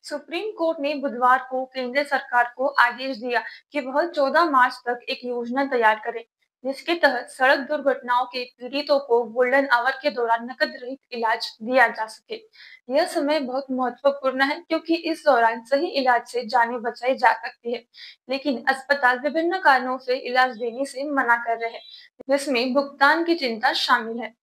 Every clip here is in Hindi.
सुप्रीम कोर्ट ने बुधवार को केंद्र सरकार को आदेश दिया कि वह 14 मार्च तक एक योजना तैयार करे, जिसके तहत सड़क दुर्घटनाओं के पीड़ितों को गोल्डन आवर के दौरान नकद रहित इलाज दिया जा सके। यह समय बहुत महत्वपूर्ण है क्योंकि इस दौरान सही इलाज से जानें बचाई जा सकती है, लेकिन अस्पताल विभिन्न कारणों से इलाज देने से मना कर रहे हैं, जिसमें भुगतान की चिंता शामिल है।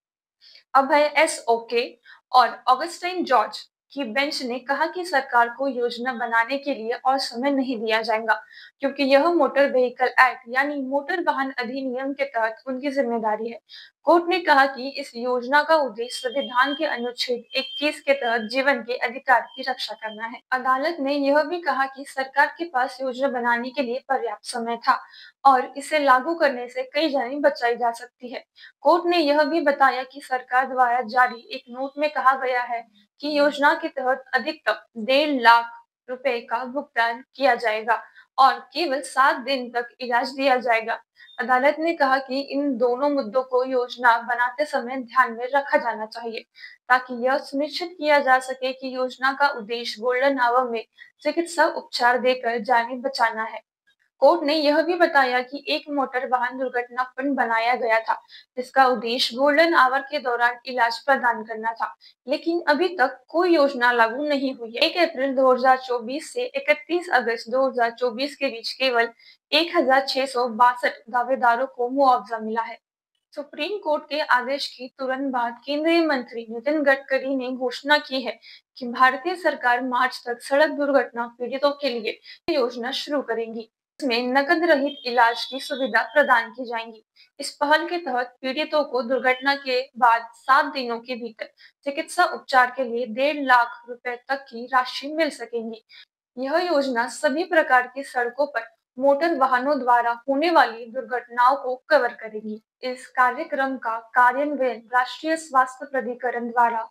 अभय एस ओके और ऑगस्टाइन जॉर्ज की बेंच ने कहा कि सरकार को योजना बनाने के लिए और समय नहीं दिया जाएगा, क्योंकि यह मोटर व्हीकल एक्ट यानी मोटर वाहन अधिनियम के तहत उनकी जिम्मेदारी है। कोर्ट ने कहा कि इस योजना का उद्देश्य संविधान के अनुच्छेद 21 के तहत जीवन के अधिकार की रक्षा करना है। अदालत ने यह भी कहा कि सरकार के पास योजना बनाने के लिए पर्याप्त समय था और इसे लागू करने से कई जानें बचाई जा सकती है। कोर्ट ने यह भी बताया कि सरकार द्वारा जारी एक नोट में कहा गया है कि योजना के तहत अधिकतम 1.5 लाख रुपए का भुगतान किया जाएगा और केवल 7 दिन तक इलाज दिया जाएगा। अदालत ने कहा कि इन दोनों मुद्दों को योजना बनाते समय ध्यान में रखा जाना चाहिए, ताकि यह सुनिश्चित किया जा सके कि योजना का उद्देश्य गोल्डन आवर में चिकित्सा उपचार देकर जानें बचाना है। कोर्ट ने यह भी बताया कि एक मोटर वाहन दुर्घटना फंड बनाया गया था, जिसका उद्देश्य गोल्डन आवर के दौरान इलाज प्रदान करना था, लेकिन अभी तक कोई योजना लागू नहीं हुई है। 1 अप्रैल 2024 से 31 अगस्त 2024 के बीच केवल 1,662 दावेदारों को मुआवजा मिला है। सुप्रीम कोर्ट के आदेश के तुरंत बाद केंद्रीय मंत्री नितिन गडकरी ने घोषणा की है कि भारतीय सरकार मार्च तक सड़क दुर्घटना पीड़ितों के लिए योजना शुरू करेगी। इसमें नकद रहित इलाज की सुविधा प्रदान की जाएगी। इस पहल के तहत पीड़ितों को दुर्घटना के बाद 7 दिनों के भीतर चिकित्सा उपचार के लिए 1.5 लाख रुपए तक की राशि मिल सकेगी। यह योजना सभी प्रकार की सड़कों पर मोटर वाहनों द्वारा होने वाली दुर्घटनाओं को कवर करेगी। इस कार्यक्रम का कार्यान्वयन राष्ट्रीय स्वास्थ्य प्राधिकरण द्वारा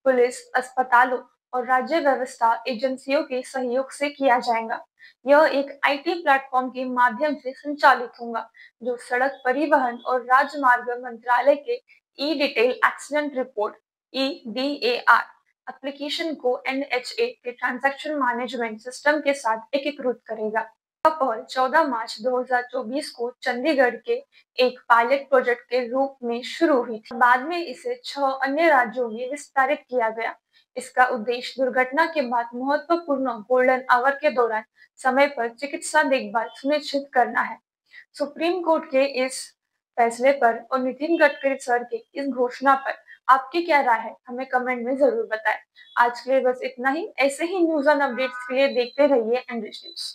पुलिस, अस्पतालों और राज्य व्यवस्था एजेंसियों के सहयोग से किया जाएगा। यह एक आईटी प्लेटफॉर्म के माध्यम से संचालित होगा, जो सड़क परिवहन और राजमार्ग मंत्रालय के E detail accident report (EDAR) application को एनएचए के ट्रांजैक्शन मैनेजमेंट सिस्टम के साथ एकीकृत करेगा। यह पहल 14 मार्च 2024 को चंडीगढ़ के एक पायलट प्रोजेक्ट के रूप में शुरू हुई थी। बाद में इसे 6 अन्य राज्यों में विस्तारित किया गया। इसका उद्देश्य दुर्घटना के बाद महत्वपूर्ण गोल्डन आवर के दौरान समय पर चिकित्सा देखभाल सुनिश्चित करना है। सुप्रीम कोर्ट के इस फैसले पर और नितिन गडकरी सर के इस घोषणा पर आपकी क्या राय है, हमें कमेंट में जरूर बताएं। आज के लिए बस इतना ही। ऐसे ही न्यूज एंड अपडेट्स के लिए देखते रहिए एनरिच न्यूज।